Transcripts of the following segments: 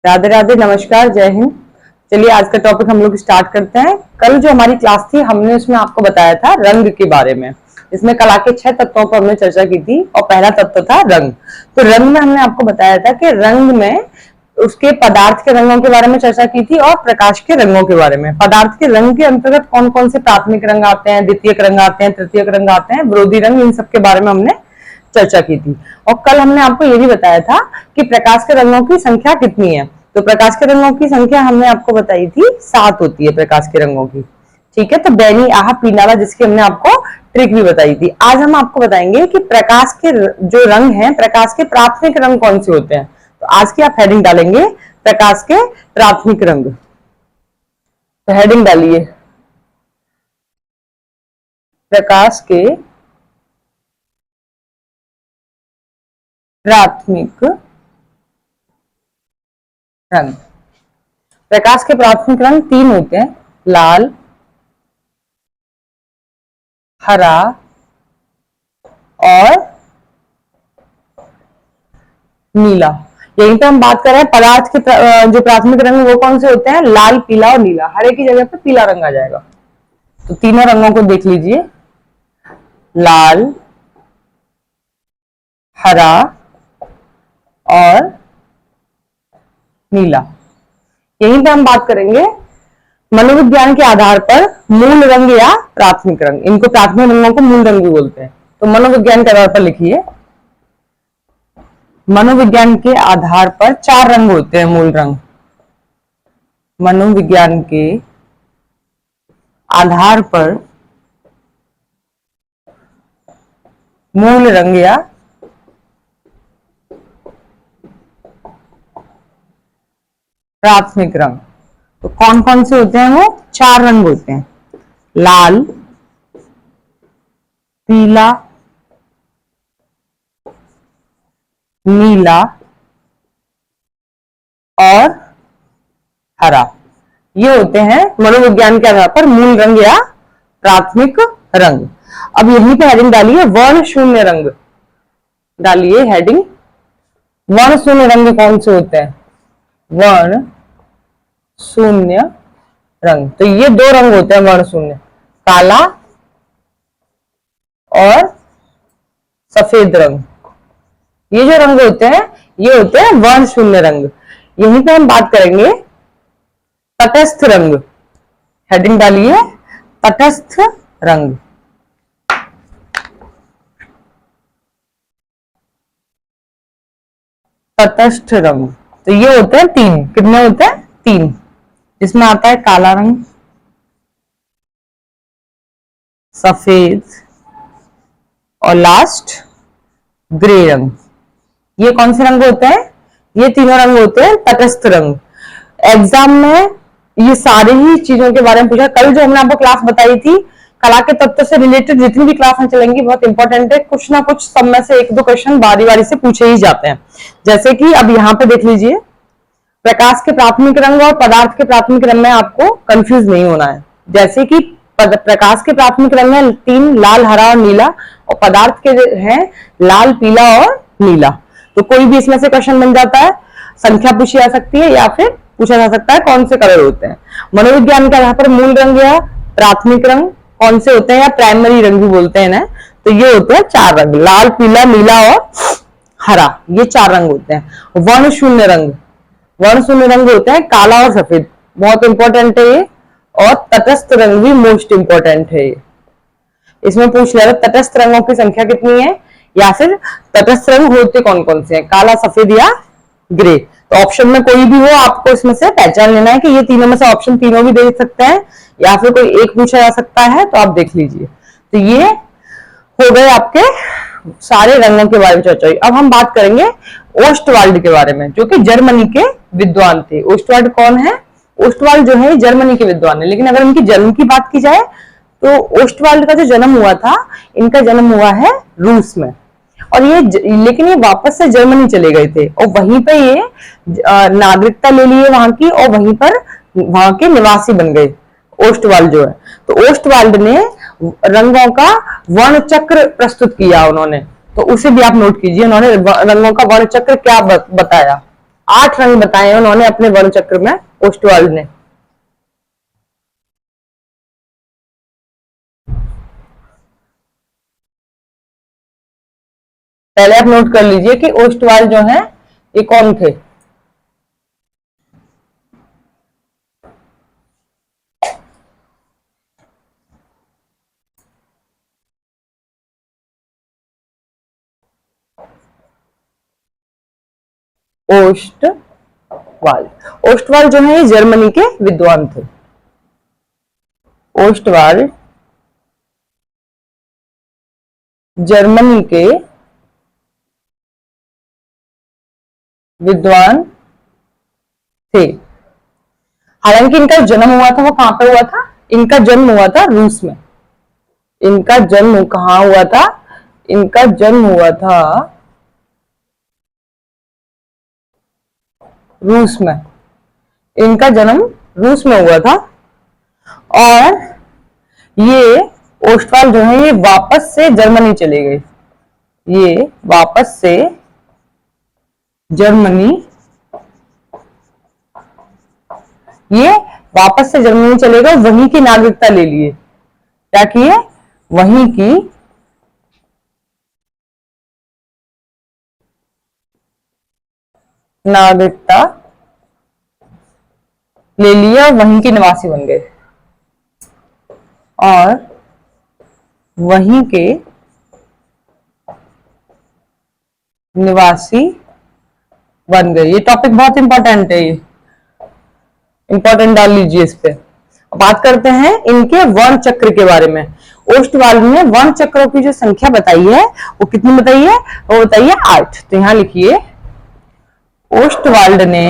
राधे राधे, नमस्कार, जय हिंद। चलिए आज का टॉपिक हम लोग स्टार्ट करते हैं। कल जो हमारी क्लास थी हमने उसमें आपको बताया था रंग के बारे में। इसमें कला के 6 तत्वों पर हमने चर्चा की थी और पहला तत्व था रंग। तो रंग में हमने आपको बताया था कि रंग में उसके पदार्थ के रंगों के बारे में चर्चा की थी और प्रकाश के रंगों के बारे में। पदार्थ के रंग के अंतर्गत कौन कौन से प्राथमिक रंग आते हैं, द्वितीयक रंग आते हैं, तृतीयक रंग आते हैं, विरोधी रंग, इन सब के बारे में हमने चर्चा की थी। और कल हमने आपको ये भी बताया था कि प्रकाश के रंगों की संख्या कितनी है। तो प्रकाश के रंगों की संख्या हमने आपको बताई थी 7 होती है प्रकाश के रंगों की। ठीक है, तो बैनी, आह, पीला, जिसकी हमने आपको ट्रिक भी बताई थी। आज हम आपको बताएंगे कि प्रकाश के जो रंग हैं, प्रकाश के प्राथमिक रंग कौन से होते हैं। तो आज की आप हेडिंग डालेंगे प्रकाश के प्राथमिक रंग। तो हेडिंग डालिए प्रकाश के प्राथमिक रंग। प्रकाश के प्राथमिक रंग 3 होते हैं, लाल, हरा और नीला। यहीं पे हम बात कर रहे हैं पदार्थ के जो प्राथमिक रंग वो कौन से होते हैं, लाल, पीला और नीला। हरे की जगह पे पीला रंग आ जाएगा। तो तीनों रंगों को देख लीजिए, लाल, हरा और नीला। यहीं पे हम बात करेंगे मनोविज्ञान के आधार पर मूल रंग या प्राथमिक रंग। इनको प्राथमिक रंगों को मूल रंग भी बोलते हैं। तो मनोविज्ञान के आधार पर लिखिए, मनोविज्ञान के आधार पर 4 रंग होते हैं मूल रंग। मनोविज्ञान के आधार पर मूल रंग या प्राथमिक रंग। तो कौन कौन से होते हैं, वो 4 रंग होते हैं, लाल, पीला, नीला और हरा। ये होते हैं मनोविज्ञान के आधार पर मूल रंग या प्राथमिक रंग। अब यहीं पे हेडिंग डालिए वर्ण शून्य रंग। डालिए हेडिंग, वर्ण शून्य रंग कौन से होते हैं, वर्ण शून्य रंग। तो ये 2 रंग होते हैं वर्ण शून्य, काला और सफेद रंग। ये जो रंग होते हैं ये होते हैं वर्ण शून्य रंग। यहीं पे हम बात करेंगे तटस्थ रंग। हेडिंग डालिए तटस्थ रंग। तटस्थ रंग, तो ये होते हैं 3। कितने होते हैं, 3। इसमें आता है काला रंग, सफेद और लास्ट ग्रे रंग। ये कौन से रंग होते हैं, ये तीनों रंग होते हैं तटस्थ रंग। एग्जाम में ये सारी ही चीजों के बारे में पूछा। कल जो हमने आपको क्लास बताई थी कला के तत्व से रिलेटेड जितनी भी क्लासें चलेंगी बहुत इंपॉर्टेंट है। कुछ ना कुछ सब में से 1-2 क्वेश्चन बारी बारी से पूछे ही जाते हैं। जैसे कि अब यहाँ पे देख लीजिए, प्रकाश के प्राथमिक रंग और पदार्थ के प्राथमिक रंग में आपको कंफ्यूज नहीं होना है। जैसे कि प्रकाश के प्राथमिक रंग है 3, लाल, हरा और नीला, और पदार्थ के हैं लाल, पीला और नीला। तो कोई भी इसमें से क्वेश्चन बन जाता है, संख्या पूछी जा सकती है या फिर पूछा जा सकता है कौन से कलर होते हैं। मनोविज्ञान के आधार पर मूल रंग या प्राथमिक रंग कौन से होते हैं, या प्राइमरी रंग भी बोलते हैं ना। तो ये होते हैं 4 रंग, लाल, पीला, नीला और हरा। ये 4 रंग होते हैं। वर्ण शून्य रंग, वर्ण शून्य रंग होते हैं काला और सफेद, बहुत इंपॉर्टेंट है ये। और तटस्थ रंग भी मोस्ट इंपॉर्टेंट है ये। इसमें पूछ लिया तटस्थ रंगों की संख्या कितनी है, या फिर तटस्थ रंग होते कौन कौन से हैं, काला, सफेद या ग्रे। तो ऑप्शन में कोई भी हो आपको इसमें से पहचान लेना है कि ये तीनों में से ऑप्शन तीनों भी दे सकते हैं या फिर कोई एक पूछा जा सकता है। तो आप देख लीजिए। तो ये हो गए आपके सारे रंगों के बारे में चर्चा हुई। अब हम बात करेंगे ओस्टवाल्ड के बारे में, जो कि जर्मनी के विद्वान थे। ओस्टवाल्ड कौन है, ओस्टवाल्ड जो है जर्मनी के विद्वान है। लेकिन अगर इनकी जन्म की बात की जाए तो ओस्टवाल्ड का जो जन्म हुआ था, इनका जन्म हुआ है रूस में। और ये लेकिन ये वापस से जर्मनी चले गए थे और वहीं पे ये नागरिकता ले लिए वहां की, और वहीं पर वहां के निवासी बन गए ओस्टवाल्ड जो है। तो ओस्टवाल्ड ने रंगों का वर्ण चक्र प्रस्तुत किया उन्होंने। तो उसे भी आप नोट कीजिए, उन्होंने रंगों का वर्ण चक्र क्या बताया। 8 रंग बताए उन्होंने अपने वर्ण चक्र में, ओस्टवाल्ड ने। पहले आप नोट कर लीजिए कि ओस्टवाल्ड जो है ये कौन थे। ओस्टवाल्ड। ओस्टवाल्ड जो है ये जर्मनी के विद्वान थे। ओस्टवाल्ड जर्मनी के विद्वान थे। हालांकि इनका जन्म हुआ था वो कहां पे हुआ था? इनका जन्म हुआ था रूस में। इनका जन्म कहां हुआ था? इनका जन्म हुआ था रूस में। इनका जन्म रूस में हुआ था। और ये ओस्टवाल्ड जो है ये वापस से जर्मनी चले गए। ये वापस से जर्मनी, ये वापस से जर्मनी चले गए, वहीं की नागरिकता ले लिए। क्या किए? वहीं की नागरिकता ले लिया, वहीं के निवासी बन गए और वहीं के निवासी बन गए। ये टॉपिक बहुत इंपॉर्टेंट है, ये इंपॉर्टेंट डाल लीजिए इस पे। बात करते हैं इनके वर्ण चक्र के बारे में। ओस्टवाल्ड ने वर्ण चक्रों की जो संख्या बताई है वो कितनी बताई है? वो बताई है 8। तो यहां लिखिए, ओस्टवाल्ड ने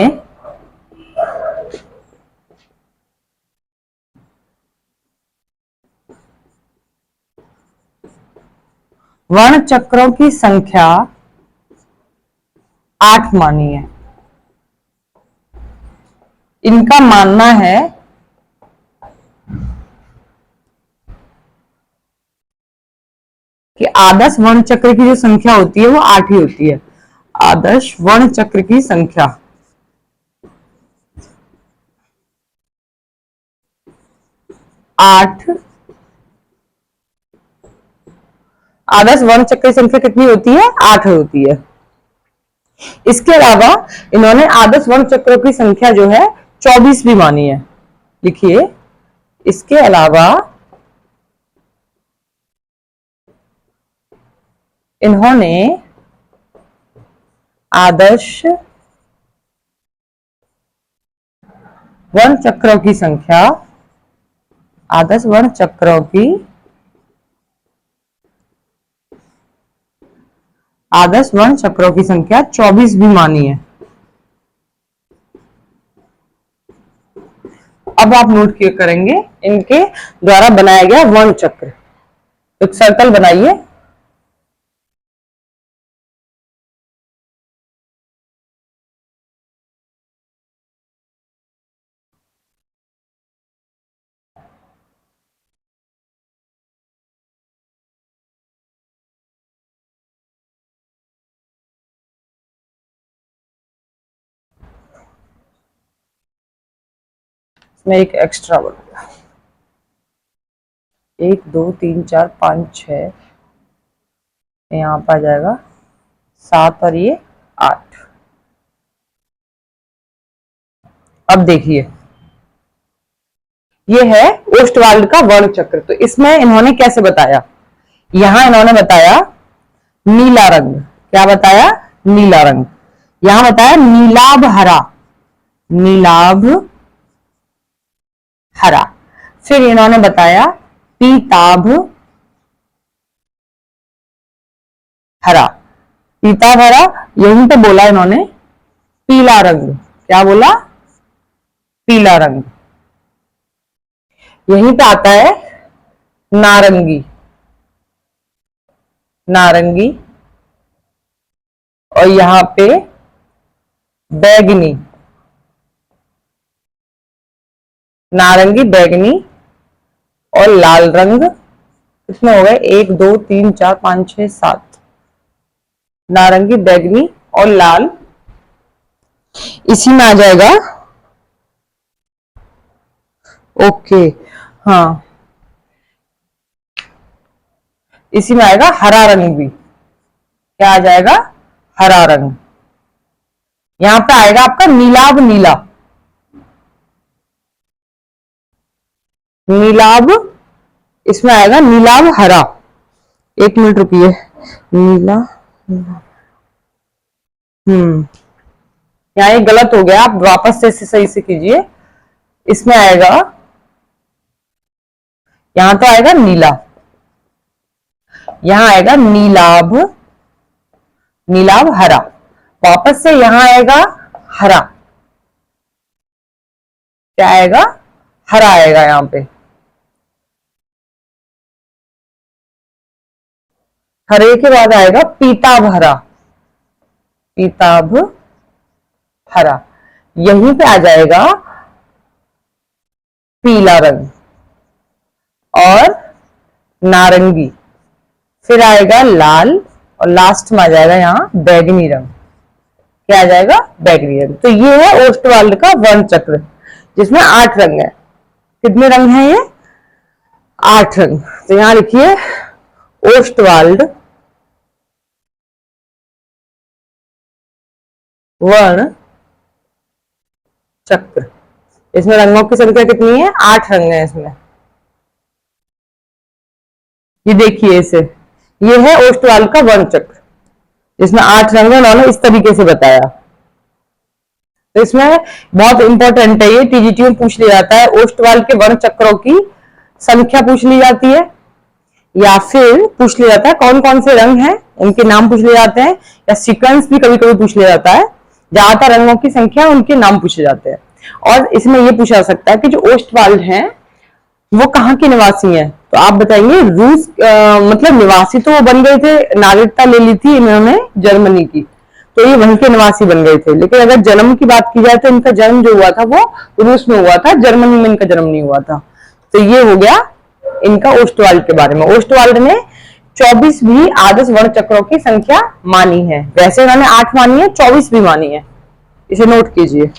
वर्ण चक्रों की संख्या 8 मानी है। इनका मानना है कि आदर्श वर्ण चक्र की जो संख्या होती है वो 8 ही होती है। आदर्श वर्ण चक्र की संख्या 8। आदर्श वर्ण चक्र की संख्या कितनी होती है? 8 होती है। इसके अलावा इन्होंने आदर्श वर्ण चक्रों की संख्या जो है 24 भी मानी है। लिखिए, इसके अलावा इन्होंने आदर्श वर्ण चक्रों की संख्या, आदर्श वर्ण चक्रों की, आदर्श वर्ण चक्रों की संख्या 24 भी मानी है। अब आप नोट किया करेंगे इनके द्वारा बनाया गया वर्ण चक्र। एक सर्कल बनाइए। इसमें एक एक्स्ट्रा बढ़ेगा, 1 2 3 4 5 6, यहाँ पर आ जाएगा 7 और ये 8। अब देखिए, ये है ओस्टवाल्ड का वर्ण चक्र। तो इसमें इन्होंने कैसे बताया? यहां इन्होंने बताया नीला रंग। क्या बताया? नीला रंग। यहां बताया नीलाभ हरा, नीलाभ हरा। फिर इन्होंने बताया पीताभ हरा, पीताभ हरा। यहीं पे बोला इन्होंने पीला रंग। क्या बोला? पीला रंग। यहीं पे आता है नारंगी, नारंगी। और यहां पे बैगनी, नारंगी, बैगनी और लाल रंग। कितने हो गए? 1 2 3 4 5 6 7। नारंगी, बैगनी और लाल इसी में आ जाएगा, ओके, हाँ, इसी में आएगा हरा रंग भी। क्या आ जाएगा? हरा रंग। यहां पे आएगा आपका नीलाभ नीला, नीलाभ, इसमें आएगा नीलाभ हरा। एक मिनट रुकिए, नीला, यहाँ ये गलत हो गया, आप वापस से इसे सही से कीजिए। इसमें आएगा, यहां तो आएगा नीला, यहां आएगा नीलाभ, नीलाभ हरा, वापस से यहां आएगा हरा। क्या आएगा? हरा आएगा यहां पे। हरे के बाद आएगा पीताभ हरा, पीताभ हरा। यहीं पे आ जाएगा पीला रंग और नारंगी, फिर आएगा लाल, और लास्ट में आ जाएगा यहाँ बैगनी रंग। क्या आ जाएगा? बैगनी रंग। तो ये है ओस्टवाल्ड का वर्ण चक्र, जिसमें 8 रंग है। कितने रंग हैं ये? 8 रंग। तो यहां लिखिए ओस्टवाल्ड वर्ण चक्र। इसमें रंगों की संख्या कितनी है? 8 रंग है इसमें। ये देखिए इसे, ये है ओस्टवाल्ड का वर्ण चक्र, जिसमें 8 रंग है। उन्होंने इस तरीके से बताया। तो इसमें बहुत इंपॉर्टेंट है, ये टीजीटी में पूछ लिया जाता है। ओस्टवाल्ड के वर्ण चक्रों की संख्या पूछ ली जाती है, या फिर पूछ लिया जाता है कौन कौन से रंग हैं, उनके नाम पूछ लिए जाते हैं, या सीक्वेंस भी कभी कभी पूछ लिया जाता है। ज्यादातर रंगों की संख्या, उनके नाम पूछे जाते हैं। और इसमें यह पूछा जा सकता है कि जो ओस्टवाल्ड हैं वो कहाँ के निवासी हैं। तो आप बताएंगे रूस, मतलब निवासी तो वो बन गए थे, नागरिकता ले ली थी इन्होंने जर्मनी की, तो ये वहीं के निवासी बन गए थे। लेकिन अगर जन्म की बात की जाए तो इनका जन्म जो हुआ था वो रूस में हुआ था, जर्मनी में इनका जन्म नहीं हुआ था। तो ये हो गया इनका ओस्टवाल्ड के बारे में। ओस्टवाल्ड ने 24 भी आदर्श वर्ण चक्रों की संख्या मानी है। वैसे उन्होंने 8 मानी है, 24 भी मानी है। इसे नोट कीजिए।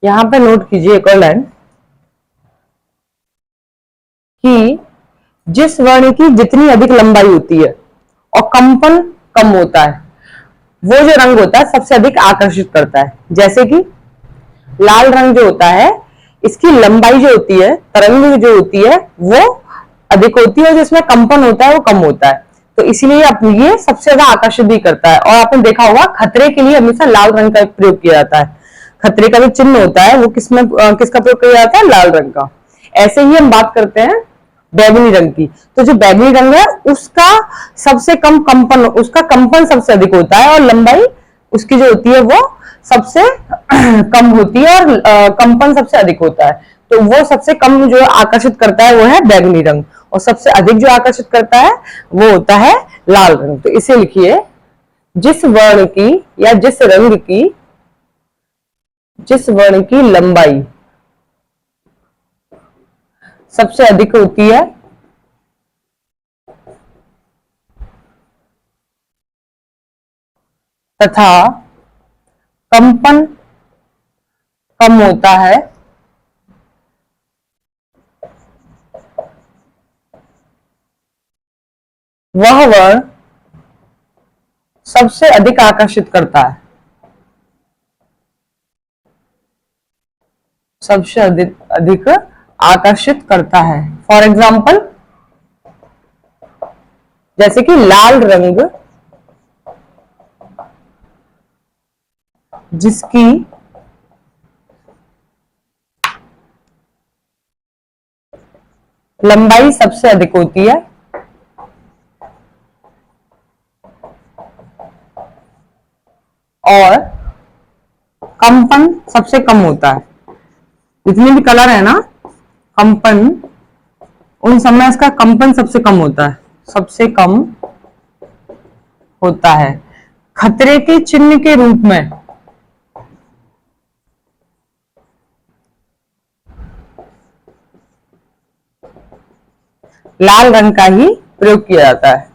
यहां पे नोट कीजिए एक और लाइन, कि जिस वर्ण की जितनी अधिक लंबाई होती है और कंपन कम होता है, वो जो रंग होता है सबसे अधिक आकर्षित करता है। जैसे कि लाल रंग जो होता है, इसकी लंबाई जो होती है, तरंग जो होती है, वो अधिक होती है, और जिसमें कंपन होता है वो कम होता है। तो इसीलिए ये सबसे ज्यादा आकर्षित भी करता है। और आपने देखा होगा खतरे के लिए हमेशा लाल रंग का प्रयोग किया जाता है। खतरे का जो चिन्ह होता है वो किसमें, किसका प्रयोग किया जाता है? लाल रंग का। ऐसे ही हम बात करते हैं बैगनी रंग की। तो जो बैगनी रंग है उसका सबसे कम कंपन, उसका कंपन सबसे अधिक होता है, और लंबाई उसकी जो होती है वो सबसे कम होती है, और कंपन सबसे अधिक होता है। तो वो सबसे कम जो आकर्षित करता है वो है बैगनी रंग, और सबसे अधिक जो आकर्षित करता है वो होता है लाल रंग। तो इसे लिखिए, जिस वर्ण की या जिस वर्ण की लंबाई सबसे अधिक होती है तथा कंपन कम होता है, वह वर्ण सबसे अधिक आकर्षित करता है। सबसे अधिक अधिक आकर्षित करता है। फॉर एग्जाम्पल जैसे कि लाल रंग जिसकी लंबाई सबसे अधिक होती है और कंपन सबसे कम होता है। जितने भी कलर है ना, कंपन, उन सब में इसका कंपन सबसे कम होता है, सबसे कम होता है। खतरे के चिन्ह के रूप में लाल रंग का ही प्रयोग किया जाता है।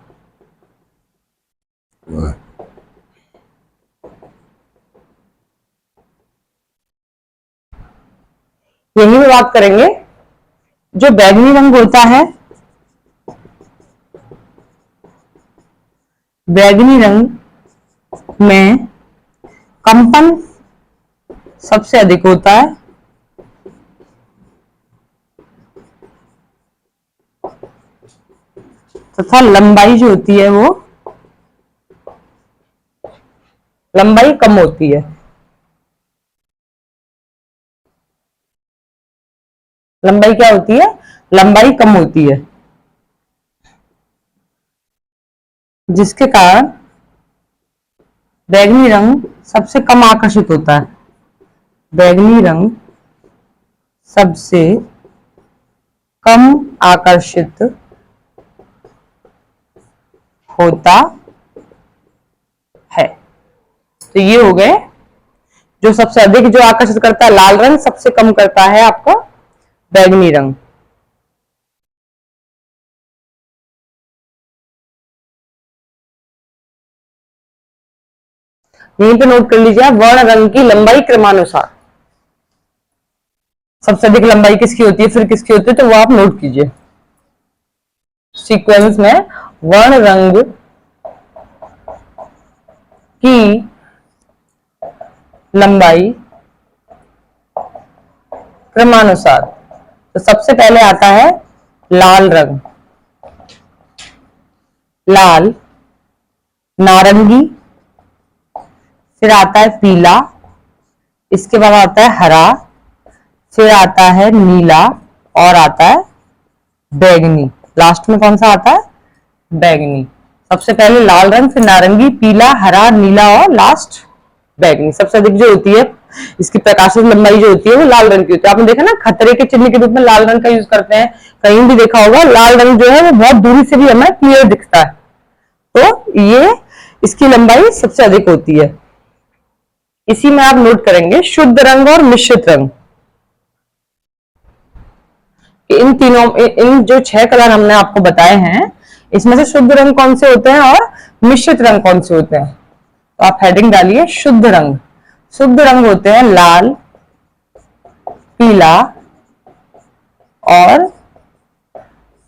यही भी बात करेंगे, जो बैगनी रंग होता है, बैगनी रंग में कंपन सबसे अधिक होता है तथा लंबाई जो होती है वो लंबाई कम होती है। लंबाई क्या होती है? लंबाई कम होती है, जिसके कारण बैगनी रंग सबसे कम आकर्षित होता है। बैगनी रंग सबसे कम आकर्षित होता है। तो ये हो गए, जो सबसे अधिक जो आकर्षित करता है लाल रंग, सबसे कम करता है आपका बैगनी रंग। यहीं पे नोट कर लीजिए आप, वर्ण रंग की लंबाई क्रमानुसार सबसे अधिक लंबाई किसकी होती है, फिर किसकी होती है, तो वो आप नोट कीजिए सीक्वेंस में। वर्ण रंग की लंबाई क्रमानुसार, तो सबसे पहले आता है लाल रंग, लाल, नारंगी, फिर आता है पीला, इसके बाद आता है हरा, फिर आता है नीला और आता है बैगनी। लास्ट में कौन सा आता है? बैगनी। सबसे पहले लाल रंग, फिर नारंगी, पीला, हरा, नीला और लास्ट बैगनी। सबसे अधिक जो होती है इसकी प्रकाशित लंबाई जो होती है वो लाल रंग की होती है। आपने देखा ना, खतरे के चिन्ह के रूप में लाल रंग का यूज करते हैं, कहीं भी देखा होगा लाल रंग जो है वो बहुत दूरी से भी हमें क्लियर दिखता है। तो ये इसकी लंबाई सबसे अधिक होती है। इसी में आप नोट करेंगे शुद्ध रंग और मिश्रित रंग। इन तीनों, इन जो 6 कलर हमने आपको बताए हैं, इसमें से शुद्ध रंग कौन से होते हैं और मिश्रित रंग कौन से होते हैं। तो आप हेडिंग डालिए शुद्ध रंग। शुद्ध रंग होते हैं लाल, पीला और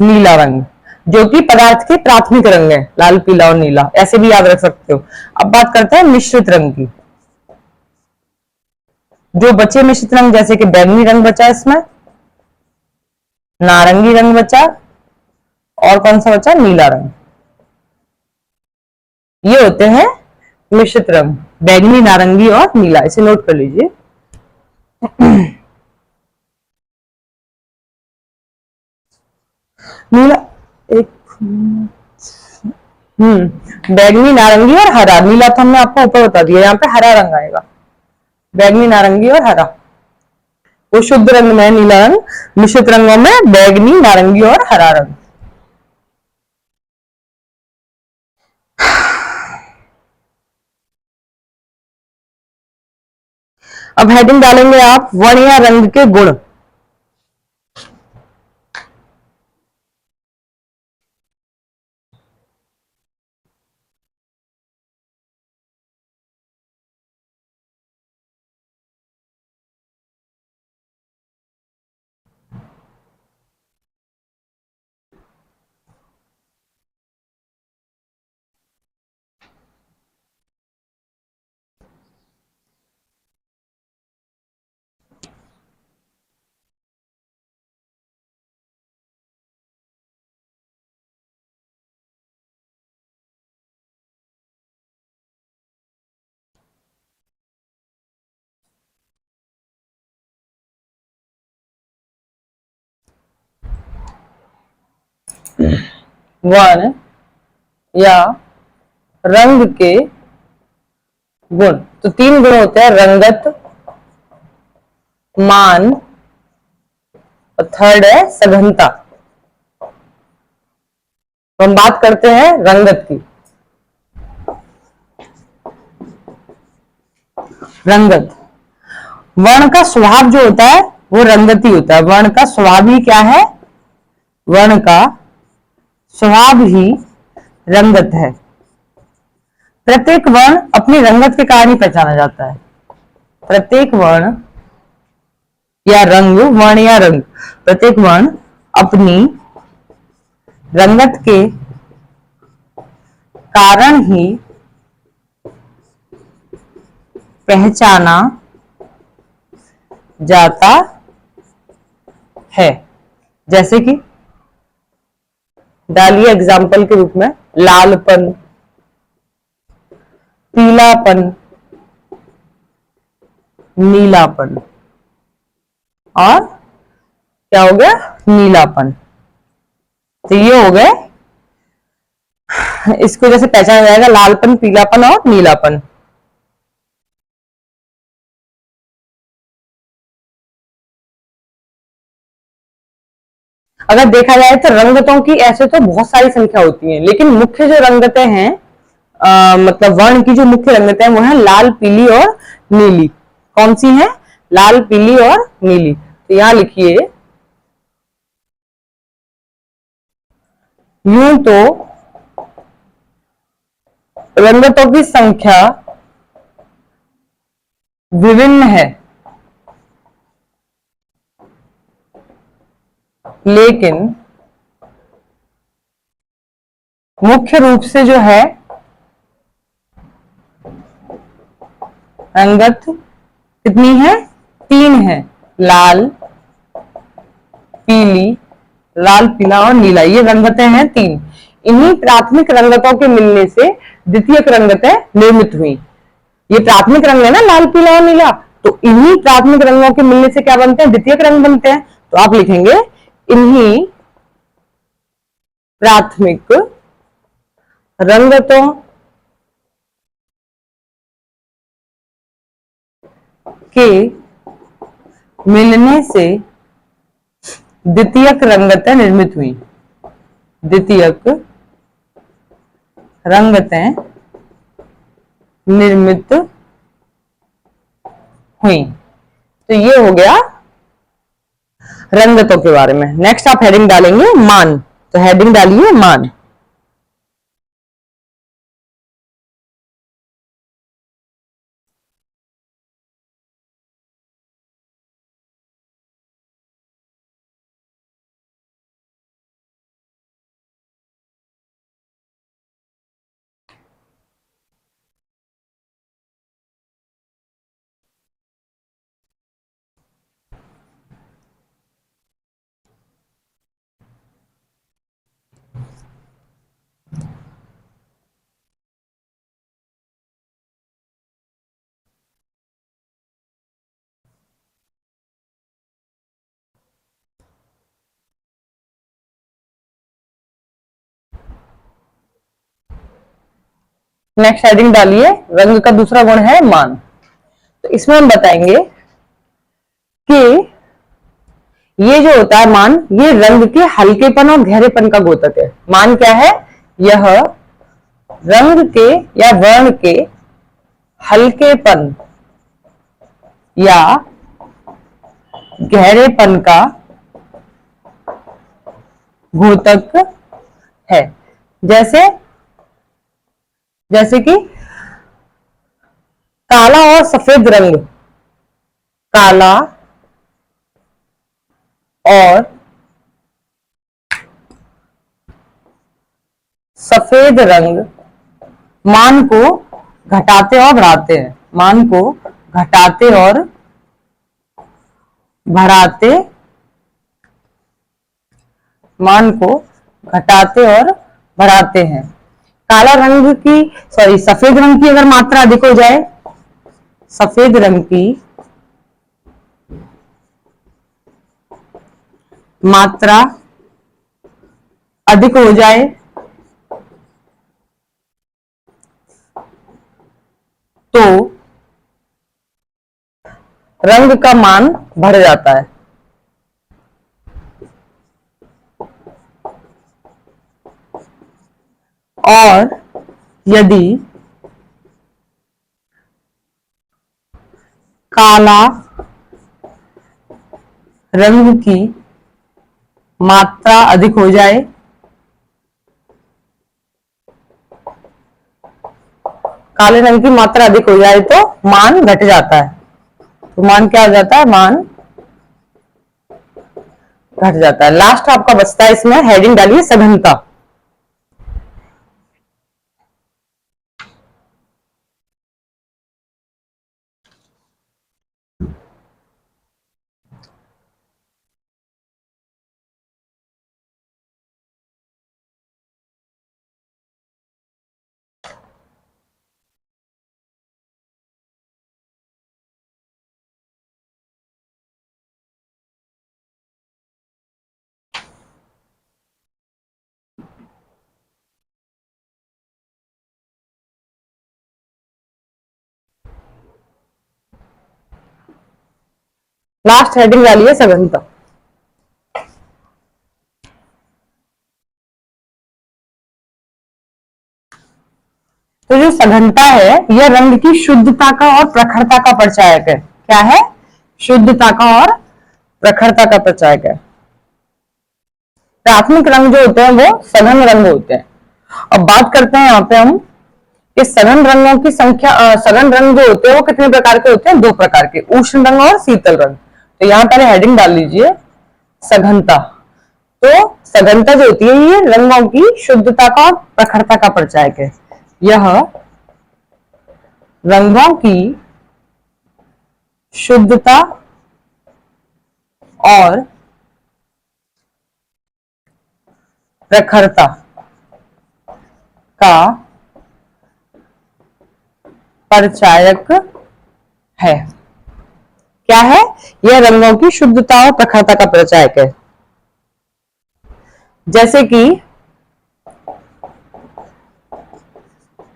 नीला रंग, जो कि पदार्थ के प्राथमिक रंग है। लाल, पीला और नीला ऐसे भी याद रख सकते हो। अब बात करते हैं मिश्रित रंग की। जो बचे मिश्रित रंग, जैसे कि बैंगनी रंग बचा, इसमें नारंगी रंग बचा और कौन सा बचा? नीला रंग। ये होते हैं मिश्रित रंग, बैंगनी, नारंगी और नीला। इसे नोट कर लीजिए। नीला, एक, बैंगनी, नारंगी और हरा। नीला तो हमने आपको ऊपर बता दिया, यहाँ पे हरा रंग आएगा। बैंगनी, नारंगी और हरा, वो शुद्ध रंग में नीला रंग, मिश्रित रंगों में बैंगनी, नारंगी और हरा रंग। अब हेडिंग डालेंगे आप वर्ण या रंग के गुण। वर्ण या रंग के गुण। तो तीन गुण होते हैं, रंगत, मान और थर्ड है सघनता। तो हम बात करते हैं रंगत की। रंगत, वर्ण का स्वभाव जो होता है वो रंगती होता है। वर्ण का स्वभाव ही क्या है? वर्ण का स्वभाव ही रंगत है। प्रत्येक वर्ण अपनी रंगत के कारण ही पहचाना जाता है। प्रत्येक वर्ण या रंग, वर्ण या रंग, प्रत्येक वर्ण अपनी रंगत के कारण ही पहचाना जाता है। जैसे कि डालिए एग्जाम्पल के रूप में, लालपन, पीलापन, नीलापन। और क्या हो गया? नीलापन। तो ये हो गए, इसको जैसे पहचाना जाएगा, लालपन, पीलापन और नीलापन। अगर देखा जाए तो रंगतों की ऐसे तो बहुत सारी संख्या होती है, लेकिन मुख्य जो रंगतें हैं, मतलब वर्ण की जो मुख्य रंगतें हैं वो है लाल, पीली और नीली। कौन सी है? लाल, पीली और नीली। तो यहां लिखिए, यूं तो रंगतों की संख्या विभिन्न है, लेकिन मुख्य रूप से जो है रंगत कितनी है? तीन है, लाल, पीली, लाल, पीला और नीला। ये रंगतें हैं तीन। इन्हीं प्राथमिक रंगतों के मिलने से द्वितीयक रंगतें निर्मित हुई। ये प्राथमिक रंग है ना, लाल, पीला और नीला, तो इन्हीं प्राथमिक रंगों के मिलने से क्या बनते हैं? द्वितीयक रंग बनते हैं। तो आप लिखेंगे, इन्हीं प्राथमिक रंगतों के मिलने से द्वितीयक रंगतें निर्मित हुई। द्वितीयक रंगतें निर्मित हुई। तो ये हो गया रंगतों के बारे में। नेक्स्ट आप हेडिंग डालेंगे मान। तो हेडिंग डालिए मान। नेक्स्ट हेडिंग डालिए, रंग का दूसरा गुण है मान। तो इसमें हम बताएंगे कि ये जो होता है मान, ये रंग के हल्केपन और गहरेपन का द्योतक है। मान क्या है? यह रंग के या वर्ण के हल्केपन या गहरेपन का द्योतक है। जैसे जैसे कि काला और सफेद रंग, काला और सफेद रंग मान को घटाते और बढ़ाते हैं। मान को घटाते और बढ़ाते, मान को घटाते और बढ़ाते हैं। काला रंग की, सॉरी, सफेद रंग की अगर मात्रा अधिक हो जाए, सफेद रंग की मात्रा अधिक हो जाए तो रंग का मान बढ़ जाता है। और यदि काला रंग की मात्रा अधिक हो जाए काले रंग की मात्रा अधिक हो जाए तो मान घट जाता है। तो मान क्या हो जाता है? मान घट जाता है। लास्ट आपका बचता है, इसमें हेडिंग डालिए सघनता। लास्ट हेडिंग डालिए सघनता। तो जो सघनता है यह रंग की शुद्धता का और प्रखरता का परिचायक है। क्या है? शुद्धता का और प्रखरता का परिचायक है। प्राथमिक रंग जो होते हैं वो सघन रंग होते हैं। अब बात करते हैं यहाँ पे हम कि सघन रंगों की संख्या, सघन रंग जो होते हैं वो कितने प्रकार के होते हैं? दो प्रकार के, उष्ण रंग और शीतल रंग। तो यहाँ पहले हेडिंग डाल लीजिए सघनता। तो सघनता जो होती है ये रंगों की शुद्धता का और प्रखरता का परिचायक है। यह रंगों की शुद्धता और प्रखरता का परिचायक है। क्या है? यह रंगों की शुद्धता और प्रखरता का परिचायक है। जैसे कि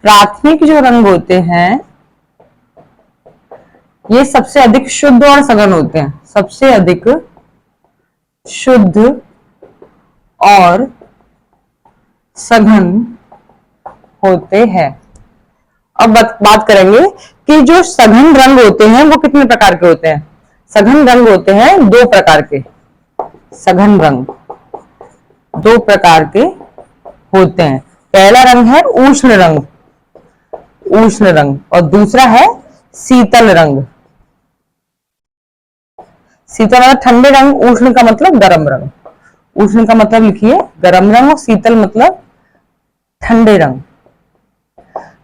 प्राथमिक जो रंग होते हैं ये सबसे अधिक शुद्ध और सघन होते हैं। सबसे अधिक शुद्ध और सघन होते हैं। अब बात करेंगे कि जो सघन रंग होते हैं वो कितने प्रकार के होते हैं? सघन रंग होते हैं दो प्रकार के। सघन रंग दो प्रकार के होते हैं। पहला रंग है उष्ण रंग, उष्ण रंग, और दूसरा है शीतल रंग। शीतल मतलब ठंडे रंग, उष्ण का मतलब गर्म रंग। उष्ण का मतलब लिखिए गर्म रंग और शीतल मतलब ठंडे रंग।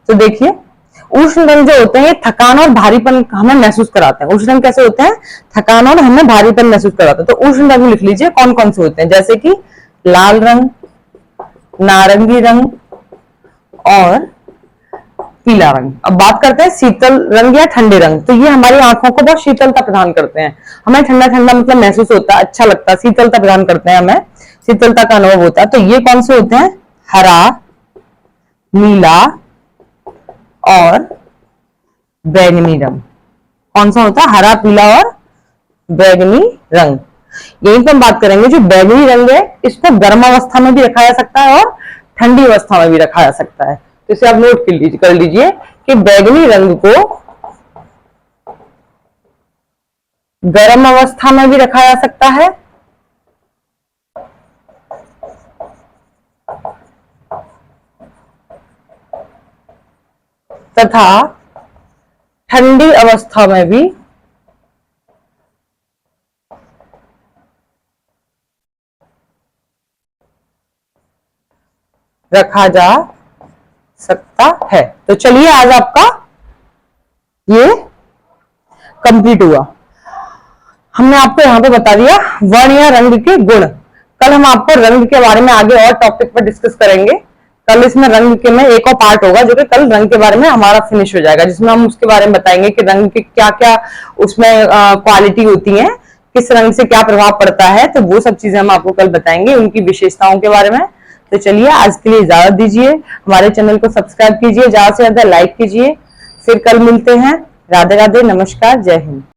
तो देखिए उष्ण रंग जो होते हैं थकान और भारीपन हमें महसूस कराते हैं। उष्ण रंग कैसे होते हैं? थकान और हमें भारीपन महसूस कराते हैं। तो उष्ण रंग लिख लीजिए कौन कौन से होते हैं, जैसे कि लाल रंग, नारंगी रंग और पीला रंग। अब बात करते हैं शीतल रंग या ठंडे रंग। तो ये हमारी आंखों को बहुत शीतलता प्रदान करते हैं। हमें ठंडा ठंडा मतलब महसूस होता है, अच्छा लगता है, शीतलता प्रदान करते हैं, हमें शीतलता का अनुभव होता है। तो ये कौन से होते हैं? हरा, नीला और बैगनी रंग। कौन सा होता है? हरा, पीला और बैगनी रंग। यहीं पर हम बात करेंगे जो बैगनी रंग है इसको गर्म अवस्था में भी रखा जा सकता है और ठंडी अवस्था में भी रखा जा सकता है। तो इसे आप नोट कर लीजिए कि बैगनी रंग को गर्म अवस्था में भी रखा जा सकता है तथा ठंडी अवस्था में भी रखा जा सकता है। तो चलिए आज आपका ये कंप्लीट हुआ। हमने आपको यहाँ पे बता दिया वर्ण या रंग के गुण। कल हम आपको रंग के बारे में आगे और टॉपिक पर डिस्कस करेंगे। कल इसमें रंग के में एक और पार्ट होगा जो कि कल रंग के बारे में हमारा फिनिश हो जाएगा, जिसमें हम उसके बारे में बताएंगे कि रंग के क्या क्या उसमें क्वालिटी होती है, किस रंग से क्या प्रभाव पड़ता है। तो वो सब चीजें हम आपको कल बताएंगे, उनकी विशेषताओं के बारे में। तो चलिए आज के लिए इजाजत दीजिए, हमारे चैनल को सब्सक्राइब कीजिए, ज्यादा से ज्यादा लाइक कीजिए। फिर कल मिलते हैं। राधे राधे, नमस्कार, जय हिंद।